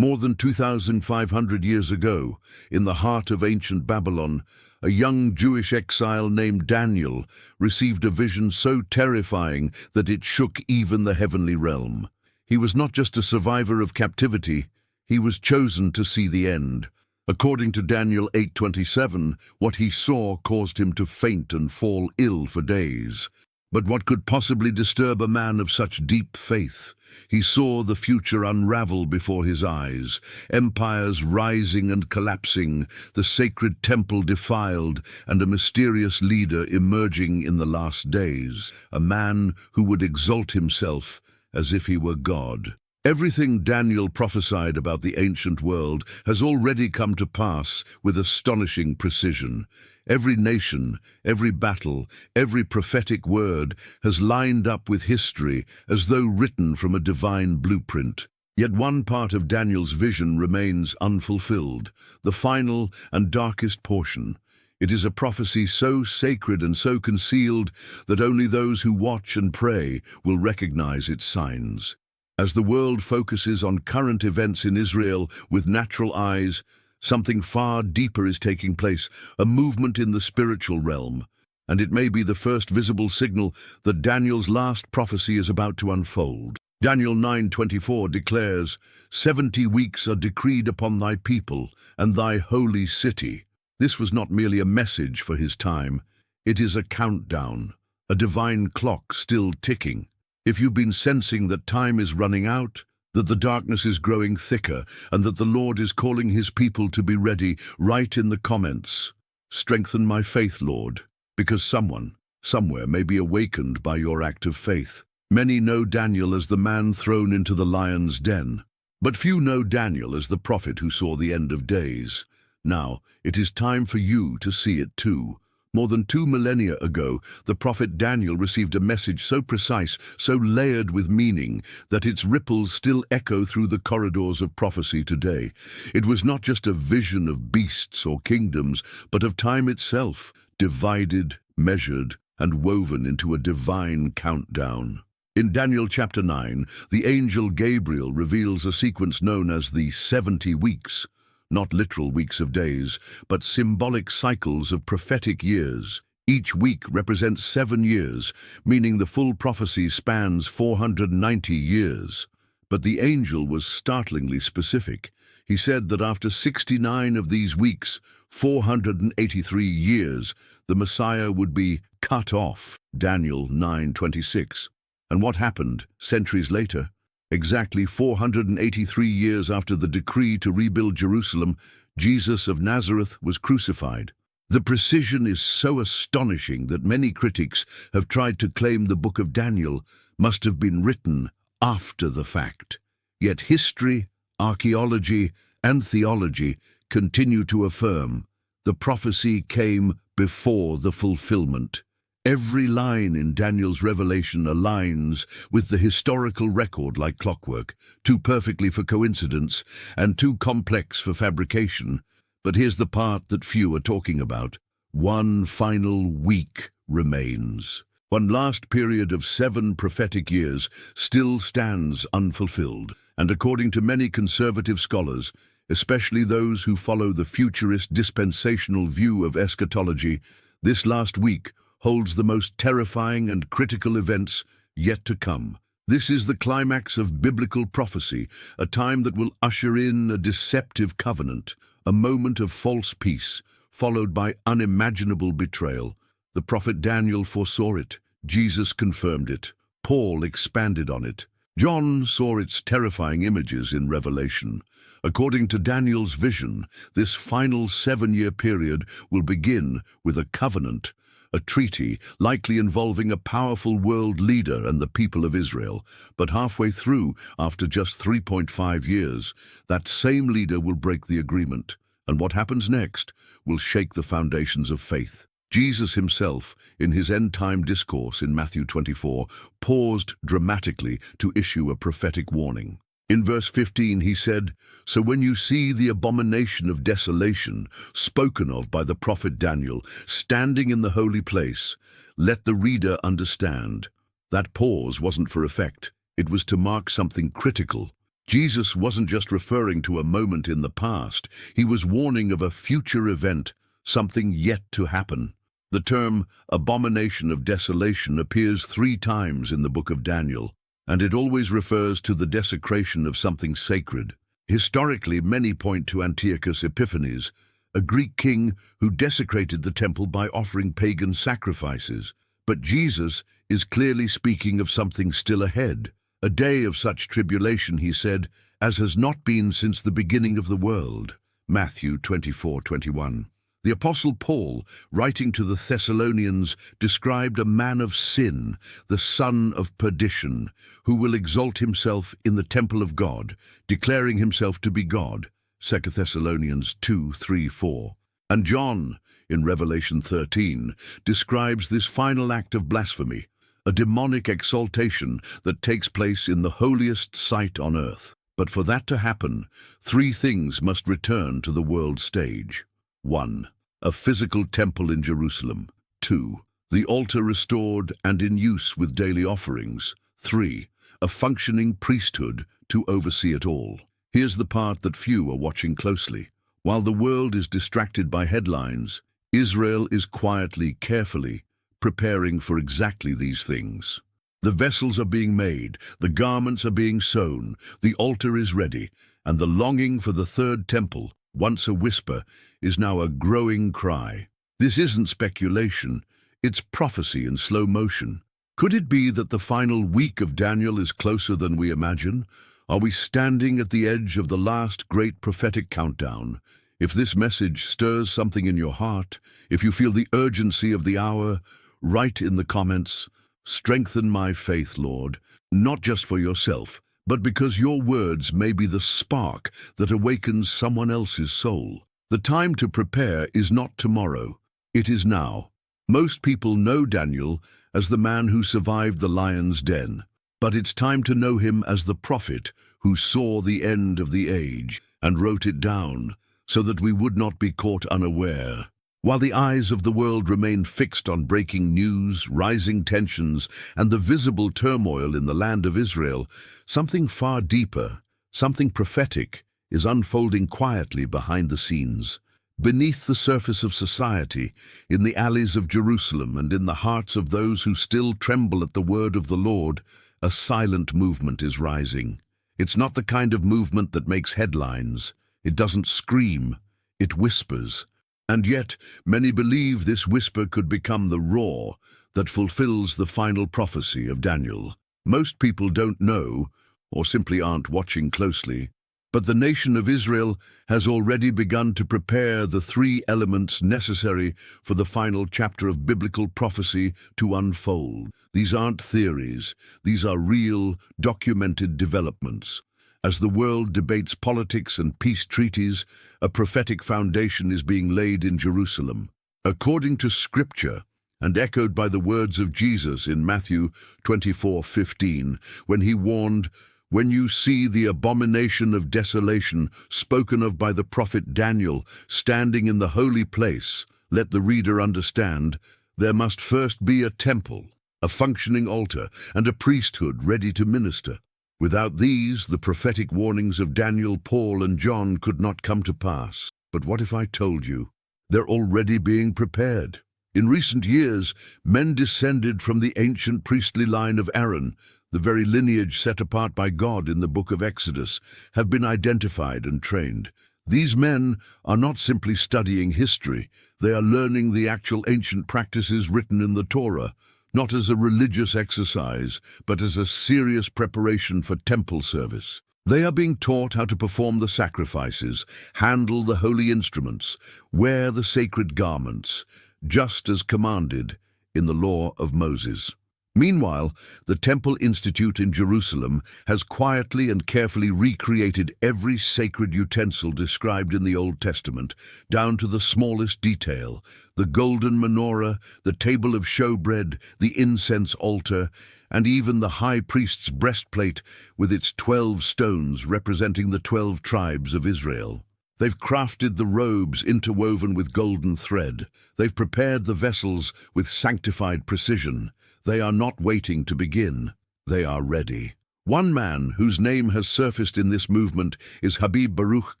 More than 2,500 years ago, in the heart of ancient Babylon, a young Jewish exile named Daniel received a vision so terrifying that it shook even the heavenly realm. He was not just a survivor of captivity, he was chosen to see the end. According to Daniel 8:27, what he saw caused him to faint and fall ill for days. But what could possibly disturb a man of such deep faith? He saw the future unravel before his eyes, empires rising and collapsing, the sacred temple defiled, and a mysterious leader emerging in the last days, a man who would exalt himself as if he were God. Everything Daniel prophesied about the ancient world has already come to pass with astonishing precision. Every nation, every battle, every prophetic word has lined up with history as though written from a divine blueprint. Yet one part of Daniel's vision remains unfulfilled, the final and darkest portion. It is a prophecy so sacred and so concealed that only those who watch and pray will recognize its signs. As the world focuses on current events in Israel with natural eyes, something far deeper is taking place, a movement in the spiritual realm, and it may be the first visible signal that Daniel's last prophecy is about to unfold. Daniel 9:24 declares, 70 weeks are decreed upon thy people and thy holy city. This was not merely a message for his time, it is a countdown, a divine clock still ticking. If you've been sensing that time is running out, that the darkness is growing thicker, and that the Lord is calling his people to be ready, write in the comments, "Strengthen my faith, Lord," because someone, somewhere may be awakened by your act of faith. Many know Daniel as the man thrown into the lion's den, but few know Daniel as the prophet who saw the end of days. Now, it is time for you to see it too. More than 2 millennia ago, the prophet Daniel received a message so precise, so layered with meaning, that its ripples still echo through the corridors of prophecy today. It was not just a vision of beasts or kingdoms, but of time itself, divided, measured, and woven into a divine countdown. In Daniel chapter 9, the angel Gabriel reveals a sequence known as the 70 weeks. Not literal weeks of days, but symbolic cycles of prophetic years. Each week represents 7 years, meaning the full prophecy spans 490 years. But the angel was startlingly specific. He said that after 69 of these weeks, 483 years, the Messiah would be cut off. Daniel 9:26. And what happened centuries later? Exactly 483 years after the decree to rebuild Jerusalem, Jesus of Nazareth was crucified. The precision is so astonishing that many critics have tried to claim the book of Daniel must have been written after the fact. Yet history, archaeology, and theology continue to affirm the prophecy came before the fulfillment. Every line in Daniel's revelation aligns with the historical record like clockwork, too perfectly for coincidence and too complex for fabrication. But here's the part that few are talking about. One final week remains. One last period of 7 prophetic years still stands unfulfilled. And according to many conservative scholars, especially those who follow the futurist dispensational view of eschatology, this last week holds the most terrifying and critical events yet to come. This is the climax of biblical prophecy, a time that will usher in a deceptive covenant, a moment of false peace, followed by unimaginable betrayal. The prophet Daniel foresaw it. Jesus confirmed it. Paul expanded on it. John saw its terrifying images in Revelation. According to Daniel's vision, this final 7-year period will begin with a covenant, a treaty likely involving a powerful world leader and the people of Israel. But halfway through, after just 3.5 years, that same leader will break the agreement. And what happens next will shake the foundations of faith. Jesus himself, in his end-time discourse in Matthew 24, paused dramatically to issue a prophetic warning. In verse 15 he said, "So when you see the abomination of desolation spoken of by the prophet Daniel standing in the holy place, let the reader understand." That pause wasn't for effect. It was to mark something critical. Jesus wasn't just referring to a moment in the past, he was warning of a future event, something yet to happen. The term abomination of desolation appears 3 times in the book of Daniel, and it always refers to the desecration of something sacred. Historically, many point to Antiochus Epiphanes, a Greek king who desecrated the temple by offering pagan sacrifices. But Jesus is clearly speaking of something still ahead, a day of such tribulation, he said, as has not been since the beginning of the world. Matthew 24:21. The Apostle Paul, writing to the Thessalonians, described a man of sin, the son of perdition, who will exalt himself in the temple of God, declaring himself to be God. 2 Thessalonians 2:3-4. And John, in Revelation 13, describes this final act of blasphemy, a demonic exaltation that takes place in the holiest site on earth. But for that to happen, 3 things must return to the world stage. 1. A physical temple in Jerusalem. 2. The altar restored and in use with daily offerings. 3. A functioning priesthood to oversee it all. Here's the part that few are watching closely. While the world is distracted by headlines, Israel is quietly, carefully, preparing for exactly these things. The vessels are being made, the garments are being sewn, the altar is ready, and the longing for the 3rd temple, once a whisper, is now a growing cry. This isn't speculation, it's prophecy in slow motion. Could it be that the final week of Daniel is closer than we imagine? Are we standing at the edge of the last great prophetic countdown? If this message stirs something in your heart, if you feel the urgency of the hour, write in the comments, "Strengthen my faith, Lord," not just for yourself, but because your words may be the spark that awakens someone else's soul. The time to prepare is not tomorrow, it is now. Most people know Daniel as the man who survived the lion's den, but it's time to know him as the prophet who saw the end of the age and wrote it down so that we would not be caught unaware. While the eyes of the world remain fixed on breaking news, rising tensions, and the visible turmoil in the land of Israel, something far deeper, something prophetic, is unfolding quietly behind the scenes. Beneath the surface of society, in the alleys of Jerusalem and in the hearts of those who still tremble at the word of the Lord, a silent movement is rising. It's not the kind of movement that makes headlines. It doesn't scream, it whispers. And yet, many believe this whisper could become the roar that fulfills the final prophecy of Daniel. Most people don't know, or simply aren't watching closely, but the nation of Israel has already begun to prepare the 3 elements necessary for the final chapter of biblical prophecy to unfold. These aren't theories, these are real, documented developments. As the world debates politics and peace treaties, a prophetic foundation is being laid in Jerusalem. According to Scripture, and echoed by the words of Jesus in Matthew 24:15, when he warned, "When you see the abomination of desolation spoken of by the prophet Daniel standing in the holy place, let the reader understand, there must first be a temple, a functioning altar, and a priesthood ready to minister. Without these, the prophetic warnings of Daniel, Paul, and John could not come to pass." But what if I told you they're already being prepared? In recent years, men descended from the ancient priestly line of Aaron, the very lineage set apart by God in the book of Exodus, have been identified and trained. These men are not simply studying history, they are learning the actual ancient practices written in the Torah, not as a religious exercise, but as a serious preparation for temple service. They are being taught how to perform the sacrifices, handle the holy instruments, wear the sacred garments, just as commanded in the law of Moses. Meanwhile, the Temple Institute in Jerusalem has quietly and carefully recreated every sacred utensil described in the Old Testament, down to the smallest detail: the golden menorah, the table of showbread, the incense altar, and even the high priest's breastplate with its 12 stones representing the 12 tribes of Israel. They've crafted the robes interwoven with golden thread. They've prepared the vessels with sanctified precision. They are not waiting to begin. They are ready. One man whose name has surfaced in this movement is Habib Baruch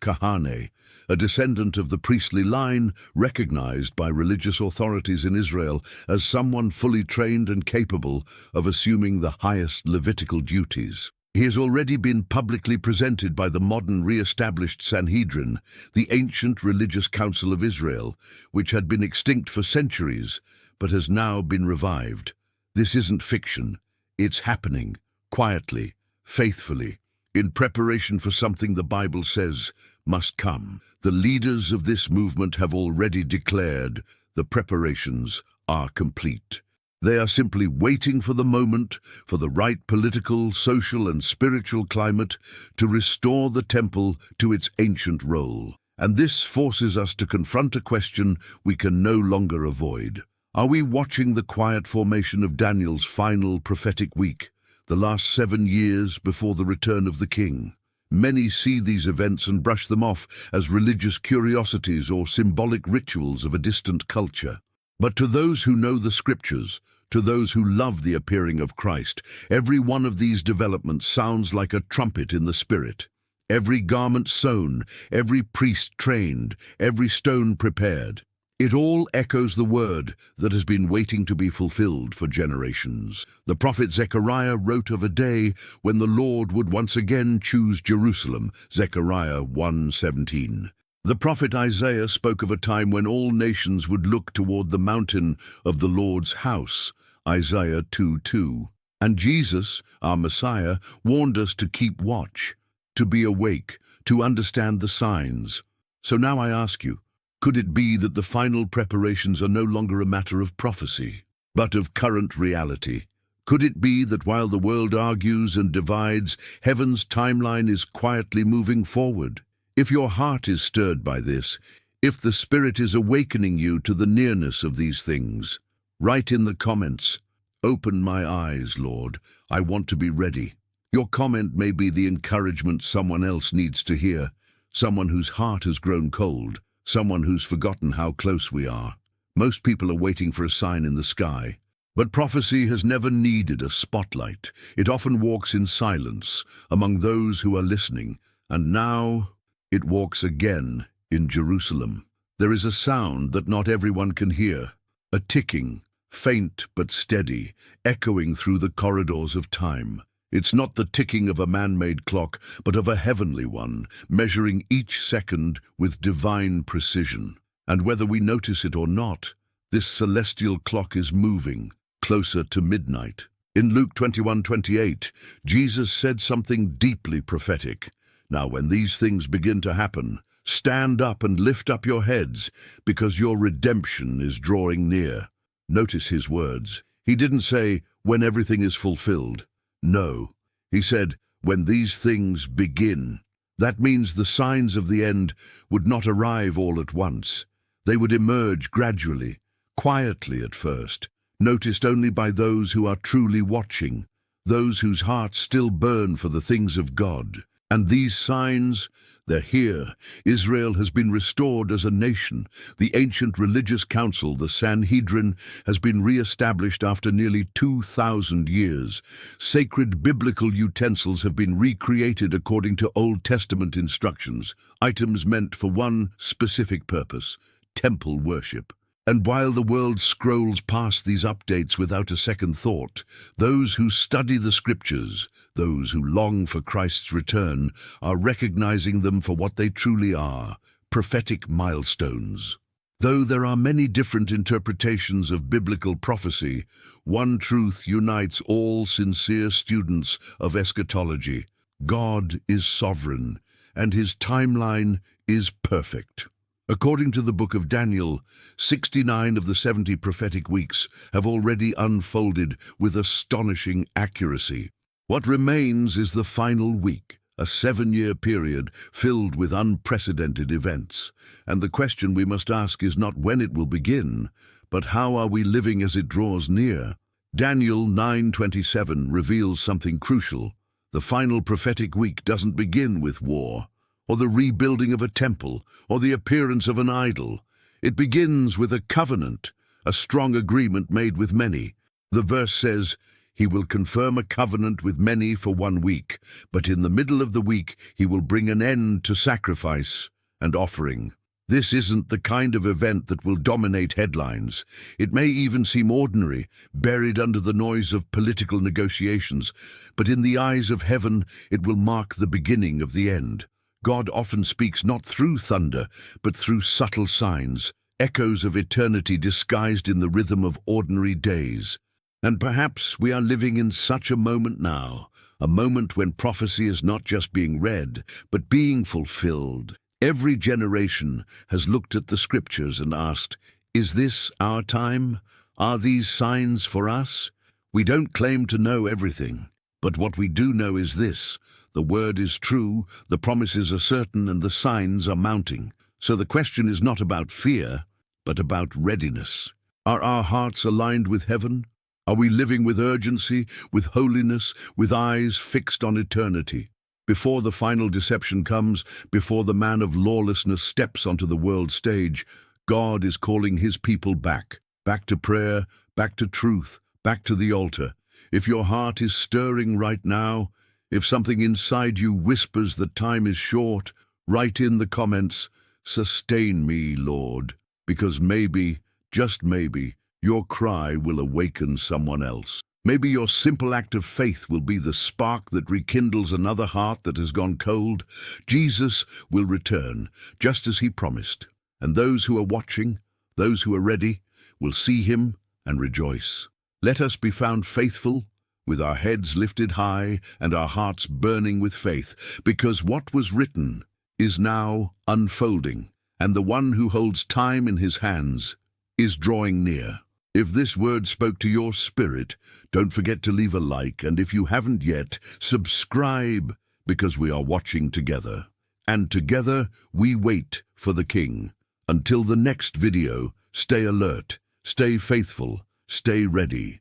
Kahane, a descendant of the priestly line recognized by religious authorities in Israel as someone fully trained and capable of assuming the highest Levitical duties. He has already been publicly presented by the modern re-established Sanhedrin, the ancient religious council of Israel, which had been extinct for centuries, but has now been revived. This isn't fiction. It's happening, quietly, faithfully, in preparation for something the Bible says must come. The leaders of this movement have already declared the preparations are complete. They are simply waiting for the moment, for the right political, social, and spiritual climate to restore the temple to its ancient role. And this forces us to confront a question we can no longer avoid. Are we watching the quiet formation of Daniel's final prophetic week, the last 7 years before the return of the king? Many see these events and brush them off as religious curiosities or symbolic rituals of a distant culture. But to those who know the scriptures, to those who love the appearing of Christ, every one of these developments sounds like a trumpet in the spirit. Every garment sewn, every priest trained, every stone prepared. It all echoes the word that has been waiting to be fulfilled for generations. The prophet Zechariah wrote of a day when the Lord would once again choose Jerusalem, Zechariah 1:17. The prophet Isaiah spoke of a time when all nations would look toward the mountain of the Lord's house, Isaiah 2:2. And Jesus, our Messiah, warned us to keep watch, to be awake, to understand the signs. So now I ask you, could it be that the final preparations are no longer a matter of prophecy, but of current reality? Could it be that while the world argues and divides, heaven's timeline is quietly moving forward? If your heart is stirred by this, if the Spirit is awakening you to the nearness of these things, write in the comments, "Open my eyes, Lord, I want to be ready." Your comment may be the encouragement someone else needs to hear, someone whose heart has grown cold, someone who's forgotten how close we are. Most people are waiting for a sign in the sky. But prophecy has never needed a spotlight. It often walks in silence among those who are listening. And now it walks again in Jerusalem. There is a sound that not everyone can hear. A ticking, faint but steady, echoing through the corridors of time. It's not the ticking of a man-made clock, but of a heavenly one, measuring each second with divine precision. And whether we notice it or not, this celestial clock is moving closer to midnight. In Luke 21:28, Jesus said something deeply prophetic. Now when these things begin to happen, stand up and lift up your heads, because your redemption is drawing near. Notice his words. He didn't say, when everything is fulfilled. No, he said, when these things begin. That means the signs of the end would not arrive all at once. They would emerge gradually, quietly at first, noticed only by those who are truly watching, those whose hearts still burn for the things of God. And these signs, they're here. Israel has been restored as a nation. The ancient religious council, the Sanhedrin, has been re-established after nearly 2,000 years. Sacred biblical utensils have been recreated according to Old Testament instructions, items meant for one specific purpose: temple worship. And while the world scrolls past these updates without a second thought, those who study the scriptures, those who long for Christ's return, are recognizing them for what they truly are: prophetic milestones. Though there are many different interpretations of biblical prophecy, one truth unites all sincere students of eschatology: God is sovereign, and his timeline is perfect. According to the book of Daniel, 69 of the 70 prophetic weeks have already unfolded with astonishing accuracy. What remains is the final week, a 7-year period filled with unprecedented events. And the question we must ask is not when it will begin, but how are we living as it draws near? Daniel 9:27 reveals something crucial. The final prophetic week doesn't begin with war, or the rebuilding of a temple, or the appearance of an idol. It begins with a covenant, a strong agreement made with many. The verse says, He will confirm a covenant with many for 1 week, but in the middle of the week he will bring an end to sacrifice and offering. This isn't the kind of event that will dominate headlines. It may even seem ordinary, buried under the noise of political negotiations, but in the eyes of heaven it will mark the beginning of the end. God often speaks not through thunder, but through subtle signs, echoes of eternity disguised in the rhythm of ordinary days. And perhaps we are living in such a moment now, a moment when prophecy is not just being read, but being fulfilled. Every generation has looked at the scriptures and asked, is this our time? Are these signs for us? We don't claim to know everything, but what we do know is this: the word is true, the promises are certain, and the signs are mounting. So the question is not about fear, but about readiness. Are our hearts aligned with heaven? Are we living with urgency, with holiness, with eyes fixed on eternity? Before the final deception comes, before the man of lawlessness steps onto the world stage, God is calling his people back to prayer, back to truth, back to the altar. If your heart is stirring right now, if something inside you whispers that time is short, write in the comments, "Sustain me, Lord," because maybe, just maybe, your cry will awaken someone else. Maybe your simple act of faith will be the spark that rekindles another heart that has gone cold. Jesus will return, just as he promised, and those who are watching, those who are ready, will see him and rejoice. Let us be found faithful, with our heads lifted high and our hearts burning with faith, because what was written is now unfolding, and the one who holds time in his hands is drawing near. If this word spoke to your spirit, don't forget to leave a like, and if you haven't yet, subscribe, because we are watching together. And together we wait for the King. Until the next video, stay alert, stay faithful, stay ready.